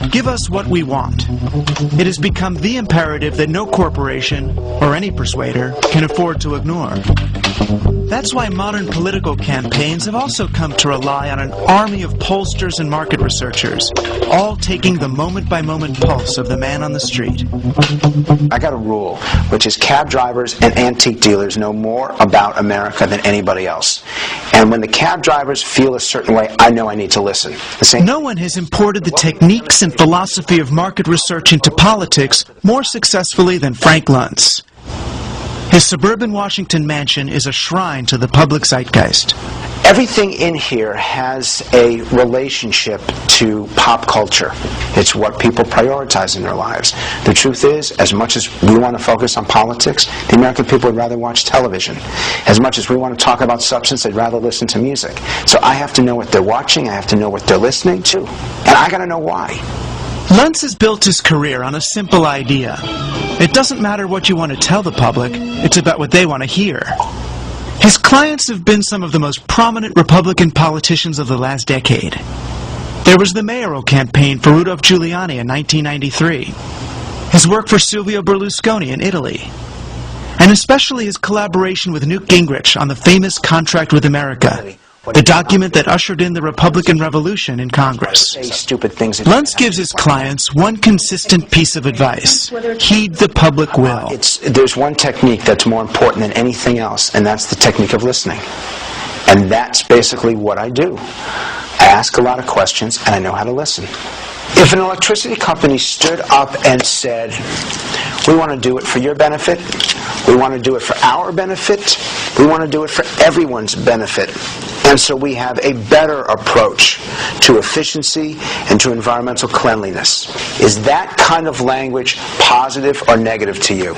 Give us what we want. It has become the imperative that no corporation, or any persuader, can afford to ignore. That's why modern political campaigns have also come to rely on an army of pollsters and market researchers, all taking the moment-by-moment pulse of the man on the street. I got a rule, which is cab drivers and antique dealers know more about America than anybody else. And when the cab drivers feel a certain way, I know I need to listen. No one has imported the techniques and philosophy of market research into politics more successfully than Frank Luntz. His suburban Washington mansion is a shrine to the public zeitgeist. Everything in here has a relationship to pop culture. It's what people prioritize in their lives. The truth is, as much as we want to focus on politics, the American people would rather watch television. As much as we want to talk about substance, they'd rather listen to music. So I have to know what they're watching, I have to know what they're listening to, and I got to know why. Luntz has built his career on a simple idea. It doesn't matter what you want to tell the public, it's about what they want to hear. His clients have been some of the most prominent Republican politicians of the last decade. There was the mayoral campaign for Rudolph Giuliani in 1993, his work for Silvio Berlusconi in Italy, and especially his collaboration with Newt Gingrich on the famous Contract with America, the document that ushered in the Republican Revolution in Congress. Luntz gives his clients one consistent piece of advice: heed the public will. There's one technique that's more important than anything else, and that's the technique of listening. And that's basically what I do. I ask a lot of questions, and I know how to listen. If an electricity company stood up and said, we want to do it for your benefit, we want to do it for our benefit, we want to do it for everyone's benefit, and so we have a better approach to efficiency and to environmental cleanliness, is that kind of language positive or negative to you?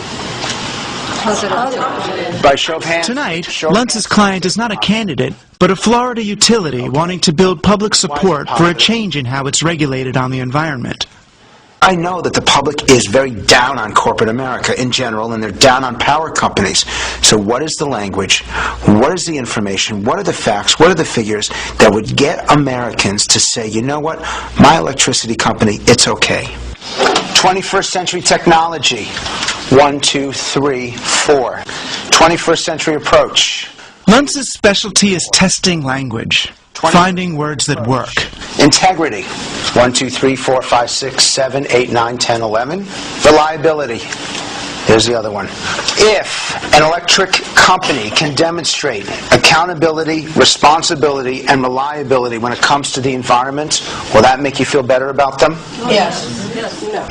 Positive. By show of hands. Tonight, Luntz's client is not a candidate, but a Florida utility wanting to build public support for a change in how it's regulated on the environment. I know that the public is very down on corporate America in general, and they're down on power companies. So what is the language? What is the information? What are the facts? What are the figures that would get Americans to say, you know what, my electricity company, it's okay? 21st century technology. 1, 2, 3, 4. 21st century approach. Luntz's specialty is testing language, finding words that work. Integrity. 1, 2, 3, 4, 5, 6, 7, 8, 9, 10, 11. Reliability. Here's the other one. If an electric company can demonstrate accountability, responsibility, and reliability when it comes to the environment, will that make you feel better about them? Yes.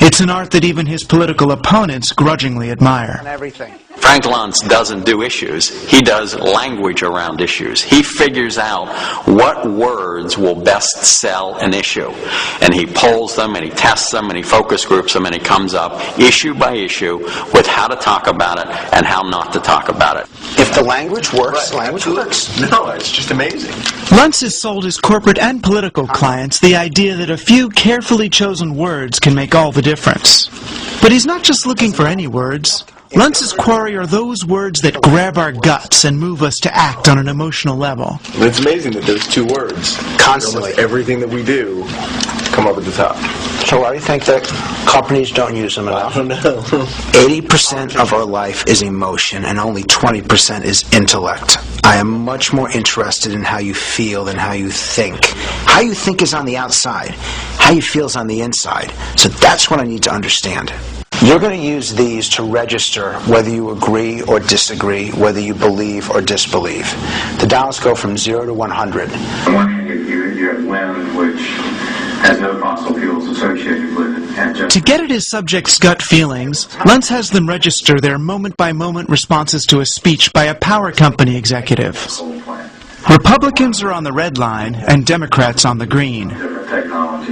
It's an art that even his political opponents grudgingly admire. Everything. Frank Luntz doesn't do issues. He does language around issues. He figures out what words will best sell an issue. And he polls them, and he tests them, and he focus groups them, and he comes up issue by issue with how to talk about it and how not to talk about it. If the language works, language works. No, it's just amazing. Luntz has sold his corporate and political clients the idea that a few carefully chosen words can make all the difference. But he's not just looking for any words. Luntz's quarry are those words that grab our guts and move us to act on an emotional level. It's amazing that those two words, constantly, almost everything that we do, come up at the top. So why do you think that companies don't use them enough? I don't know. 80% of our life is emotion, and only 20% is intellect. I am much more interested in how you feel than how you think. How you think is on the outside. How you feel is on the inside. So that's what I need to understand. You're going to use these to register whether you agree or disagree, whether you believe or disbelieve. The dials go from 0 to 100. On one hand, you have wind, which has no fossil fuels associated with it. And to get at his subjects' gut feelings, Luntz has them register their moment-by-moment responses to a speech by a power company executive. Republicans are on the red line and Democrats on the green.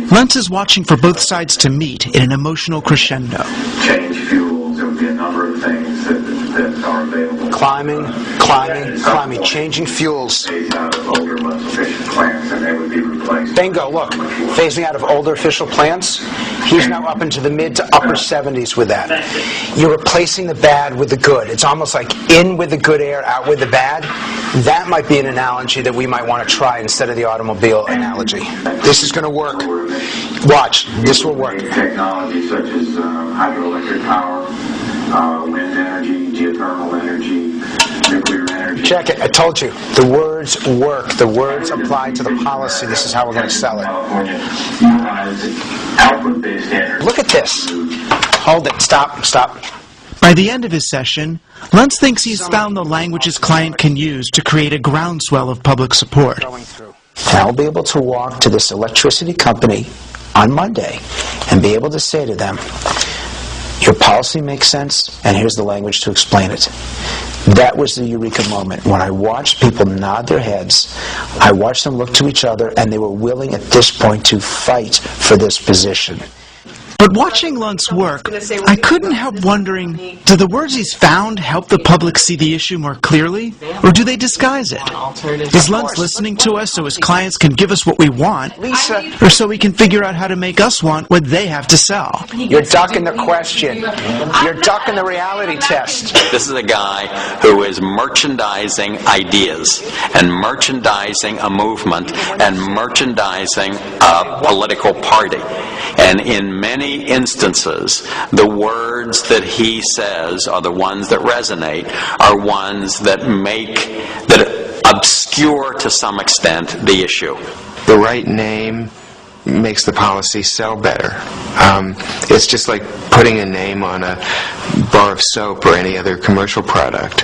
Luntz is watching for both sides to meet in an emotional crescendo. Change fuels, there would be a number of things that are available. Climbing, changing fuels. Phase out of older, less efficient plants, and they would be replaced. Bingo, look, phasing out of older official plants, he's now up into the mid to upper 70s with that. You're replacing the bad with the good. It's almost like in with the good air, out with the bad. That might be an analogy that we might want to try instead of the automobile analogy. This is going to work. Watch. This will work. Technology such as hydroelectric power, wind energy, geothermal energy, nuclear energy. Check it. I told you. The words work. The words apply to the policy. This is how we're going to sell it. California utilizes output-based standards. Look at this. Hold it. Stop. Stop. By the end of his session, Luntz thinks he's found the language his client can use to create a groundswell of public support. And I'll be able to walk to this electricity company on Monday and be able to say to them, your policy makes sense, and here's the language to explain it. That was the eureka moment when I watched people nod their heads. I watched them look to each other, and they were willing at this point to fight for this position. But watching Luntz work, I couldn't help wondering, do the words he's found help the public see the issue more clearly, or do they disguise it? Is Luntz listening to us so his clients can give us what we want, or so he can figure out how to make us want what they have to sell? You're ducking the question. You're ducking the reality test. This is a guy who is merchandising ideas and merchandising a movement and merchandising a political party. And in many instances, the words that he says are the ones that resonate, are ones that obscure to some extent the issue. The right name makes the policy sell better. It's just like putting a name on a bar of soap or any other commercial product.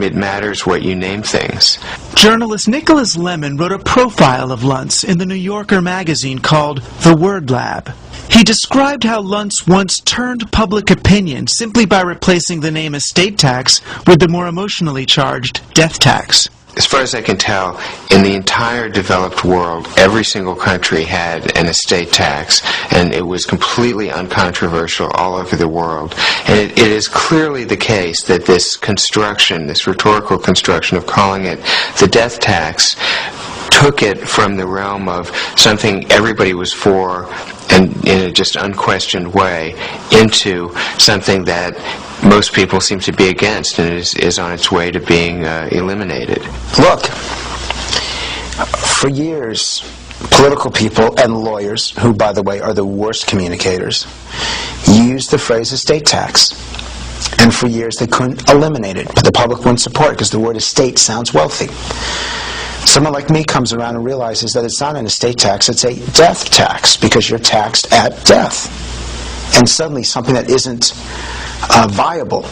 It matters what you name things. Journalist Nicholas Lemon wrote a profile of Luntz in the New Yorker magazine called The Word Lab. He described how Luntz once turned public opinion simply by replacing the name estate tax with the more emotionally charged death tax. As far as I can tell, in the entire developed world, every single country had an estate tax, and it was completely uncontroversial all over the world. And it is clearly the case that this construction, this rhetorical construction of calling it the death tax, took it from the realm of something everybody was for and in a just unquestioned way into something that most people seem to be against and is on its way to being eliminated. Look, for years, political people and lawyers, who, by the way, are the worst communicators, used the phrase estate tax. And for years, they couldn't eliminate it, but the public wouldn't support it because the word estate sounds wealthy. Someone like me comes around and realizes that it's not an estate tax, it's a death tax, because you're taxed at death. And suddenly something that isn't viable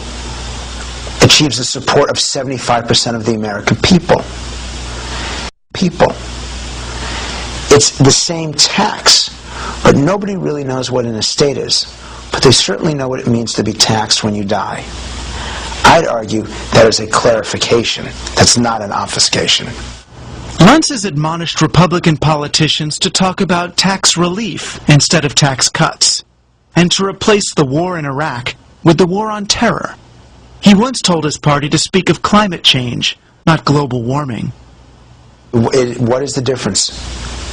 achieves the support of 75% of the American people. It's the same tax, but nobody really knows what an estate is. But they certainly know what it means to be taxed when you die. I'd argue that is a clarification. That's not an obfuscation. Luntz has admonished Republican politicians to talk about tax relief instead of tax cuts, and to replace the war in Iraq with the war on terror. He once told his party to speak of climate change, not global warming. What is the difference?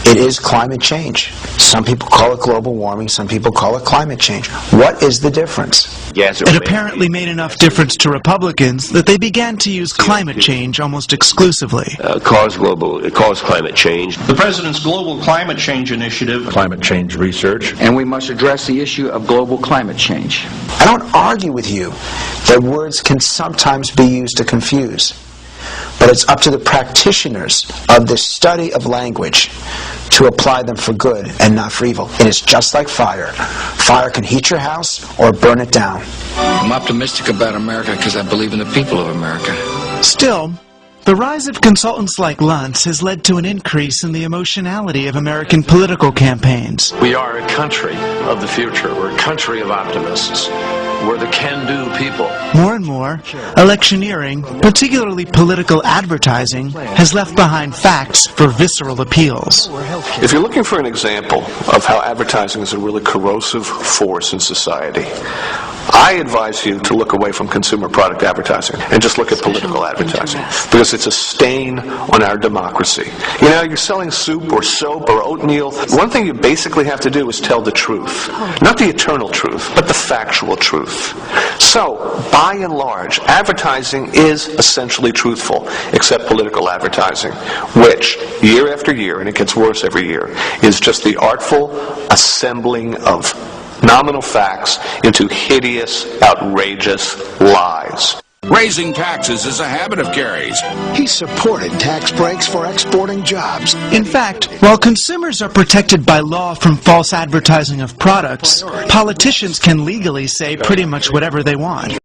It is climate change. Some people call it global warming, some people call it climate change. What is the difference? It apparently made enough difference to Republicans that they began to use climate change almost exclusively. Cause climate change. The President's Global Climate Change Initiative. Climate change research. And we must address the issue of global climate change. I don't argue with you that words can sometimes be used to confuse. But it's up to the practitioners of this study of language to apply them for good and not for evil. It is just like fire. Fire can heat your house or burn it down. I'm optimistic about America because I believe in the people of America. Still, the rise of consultants like Luntz has led to an increase in the emotionality of American political campaigns. We are a country of the future. We're a country of optimists. We're the can-do people. More and more, electioneering, particularly political advertising, has left behind facts for visceral appeals. If you're looking for an example of how advertising is a really corrosive force in society, I advise you to look away from consumer product advertising and just look at political advertising, because it's a stain on our democracy. You know, you're selling soup or soap or oatmeal. One thing you basically have to do is tell the truth. Not the eternal truth, but the factual truth. truth. So, by and large, advertising is essentially truthful, except political advertising, which, year after year, and it gets worse every year, is just the artful assembling of nominal facts into hideous, outrageous lies. Raising taxes is a habit of Kerry's. He supported tax breaks for exporting jobs. In fact, while consumers are protected by law from false advertising of products, politicians can legally say pretty much whatever they want.